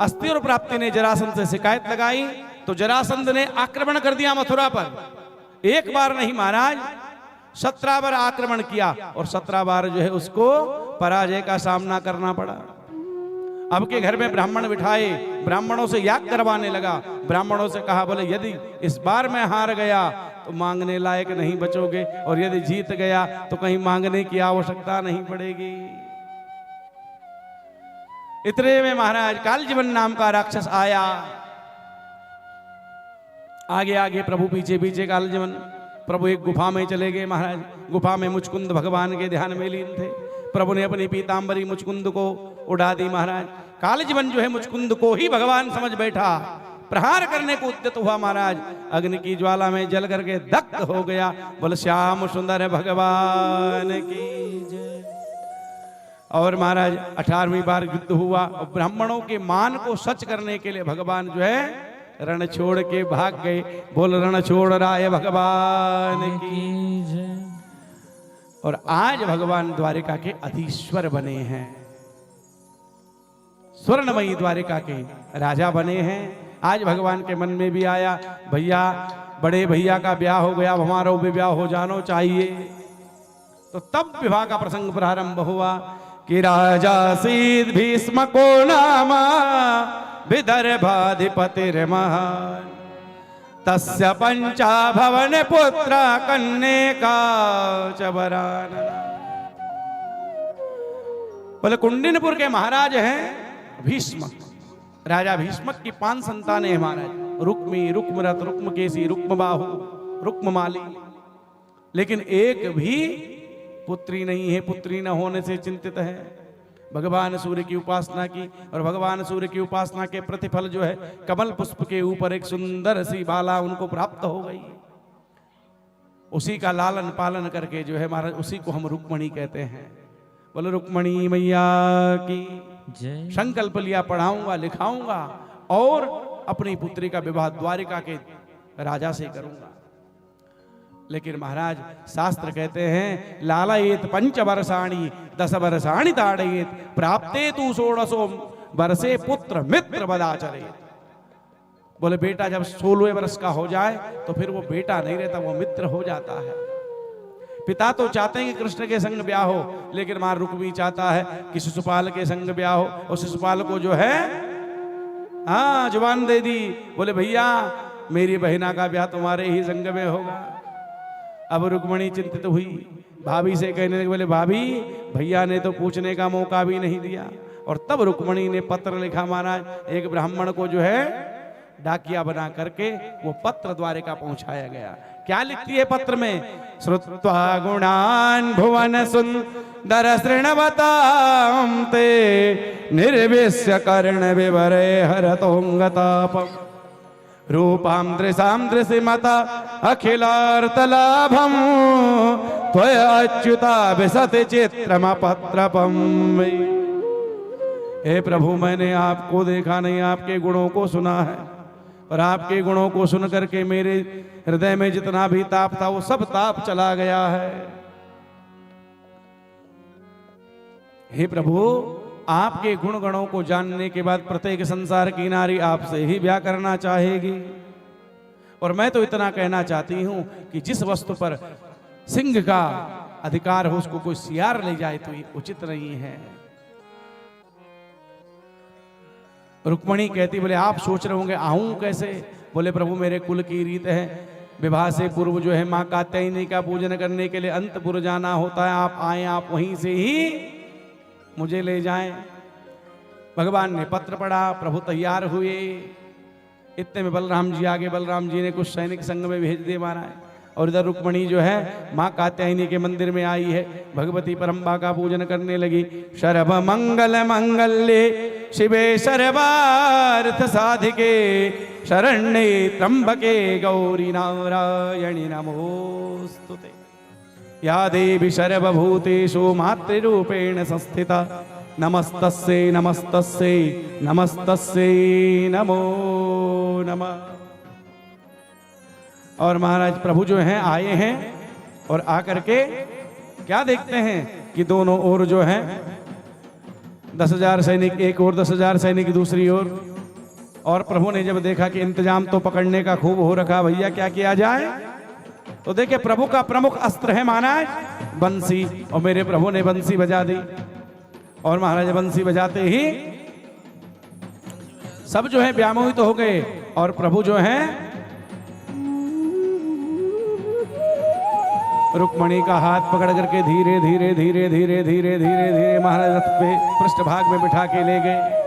अस्थि और प्राप्ति ने जरासंध से शिकायत लगाई तो जरासंध ने आक्रमण कर दिया मथुरा पर। एक बार नहीं महाराज, 17 बार आक्रमण किया और 17 बार जो है उसको पराजय का सामना करना पड़ा। अब के घर में ब्राह्मण बिठाए, ब्राह्मणों से याग करवाने लगा। ब्राह्मणों से कहा बोले यदि इस बार मैं हार गया तो मांगने लायक नहीं बचोगे, और यदि जीत गया तो कहीं मांगने की आवश्यकता नहीं पड़ेगी। इतने में महाराज कालजीवन नाम का राक्षस आया। आगे आगे प्रभु, पीछे पीछे कालजीवन। प्रभु एक गुफा में चले गए महाराज। गुफा में मुचकुंद भगवान के ध्यान में लीन थे। प्रभु ने अपनी पीतांबरी मुचकुंद को उड़ा दी महाराज। कालजीवन जो है मुचकुंद को ही भगवान समझ बैठा, प्रहार करने को उद्यत हुआ महाराज। अग्नि की ज्वाला में जल करके दग्ध हो गया। बोल श्याम सुंदर भगवान की जय। और महाराज 18वीं बार युद्ध हुआ और ब्राह्मणों के मान को सच करने के लिए भगवान जो है रण छोड़ के भाग गए। बोल रण छोड़ राय भगवान की जय। और आज भगवान द्वारिका के अधीश्वर बने हैं, स्वर्णमयी द्वारिका के राजा बने हैं। आज भगवान के मन में भी आया भैया, बड़े भैया का ब्याह हो गया, हमारा भी ब्याह हो जाना चाहिए। तो तब विवाह का प्रसंग प्रारंभ हुआ कि राजा सीध भीष्म को नामा विदर्भाधिपतिर्महान् तस्य पंचा भवन पुत्र कन्यका च वरानना। बोले कुंडिनपुर के महाराज हैं भीष्म। राजा भीष्मक की 5 संतानें हैं महाराज। रुक्मी, रुक्मरथ, रुक्मकेशी, रुक्मबाहु, रुक्ममाली। लेकिन एक भी पुत्री नहीं है। पुत्री न होने से चिंतित है। भगवान सूर्य की उपासना की और भगवान सूर्य की उपासना के प्रतिफल जो है कमल पुष्प के ऊपर एक सुंदर सी बाला उनको प्राप्त हो गई। उसी का लालन पालन करके जो है महाराज, उसी को हम रुक्मणी कहते हैं। बोलो रुक्मणी मैया की जय। संकल्प लिया पढ़ाऊंगा, लिखाऊंगा और अपनी पुत्री का विवाह द्वारिका के राजा से करूंगा। लेकिन महाराज शास्त्र कहते हैं लालयेत 5 वर्षाणि 10 वर्षाणि ताड़येत प्राप्ते तु 16 वर्षे पुत्र मित्र बदाचरेत। बोले बेटा जब 16 वर्ष का हो जाए तो फिर वो बेटा नहीं रहता, वो मित्र हो जाता है। पिता तो चाहते हैं कि कृष्ण के संग ब्याह हो, लेकिन मां रुक्मी चाहता है कि शिशुपाल के संग ब्याह हो। और शिशुपाल को जो है हाँ जुबान दे दी। बोले भैया मेरी बहना का ब्याह तुम्हारे ही संग में होगा। अब रुक्मणी चिंतित हुई, भाभी से कहने लगी बोले भाभी भैया ने तो पूछने का मौका भी नहीं दिया। और तब रुक्मणी ने पत्र लिखा महाराज। एक ब्राह्मण को जो है डाकिया बना करके वो पत्र द्वारिका पहुंचाया गया। क्या लिखती है पत्र में? श्रुत्वा गुणान भुवन सुंदर शृण्वतां ते निर्विश्य कर्ण विवरे हरतोंगतापम् रूपां दृशां दृशिमता अखिलार्थलाभं त्वया अच्युता विशति चित्रमपत्रपम्। हे प्रभु मैंने आपको देखा नहीं, आपके गुणों को सुना है। और आपके गुणों को सुन करके मेरे हृदय में जितना भी ताप था वो सब ताप चला गया है। हे प्रभु आपके गुण गणों को जानने के बाद प्रत्येक संसार की नारी आपसे ही ब्याह करना चाहेगी। और मैं तो इतना कहना चाहती हूं कि जिस वस्तु पर सिंह का अधिकार हो उसको कोई सियार ले जाए तो ये उचित नहीं है। रुक्मणी कहती बोले आप सोच रहे होंगे आऊं कैसे? बोले प्रभु मेरे कुल की रीत है, विवाह से पूर्व जो है मां कात्यायनी का पूजन करने के लिए अंतपुर जाना होता है। आप आए, आप वहीं से ही मुझे ले जाएं। भगवान ने पत्र पढ़ा, प्रभु तैयार हुए। इतने में बलराम जी आगे, बलराम जी ने कुछ सैनिक संग में भेज दिए महाराज। और इधर रुक्मणी जो है मां कात्यायनी के मंदिर में आई है, भगवती परम्बा का पूजन करने लगी। सर्व मंगल मंगल्ये शिवे सर्वार्थ साधिके शरण्ये त्र्यंबके गौरी नारायणी नमोस्तुते। या देवी सर्वभूतेषु मातृरूपेण संस्थिता नमस्तस्यै नमस्तस्यै नमस्तस्यै नमो नमः। और महाराज प्रभु जो हैं आए हैं और आकर के क्या देखते हैं कि दोनों ओर जो है 10,000 सैनिक एक ओर, 10,000 सैनिक दूसरी ओर। और प्रभु ने जब देखा कि इंतजाम तो पकड़ने का खूब हो रखा, भैया क्या किया जाए, तो देखे प्रभु का प्रमुख अस्त्र है महाराज बंसी, और मेरे प्रभु ने बंसी बजा दी। और महाराज बंसी बजाते ही सब जो है व्यामोहित हो गए, और प्रभु जो है रुक्मणी का हाथ पकड़ करके धीरे धीरे धीरे धीरे धीरे धीरे धीरे महाराज रथ पे पृष्ठभाग में बिठा के ले गए।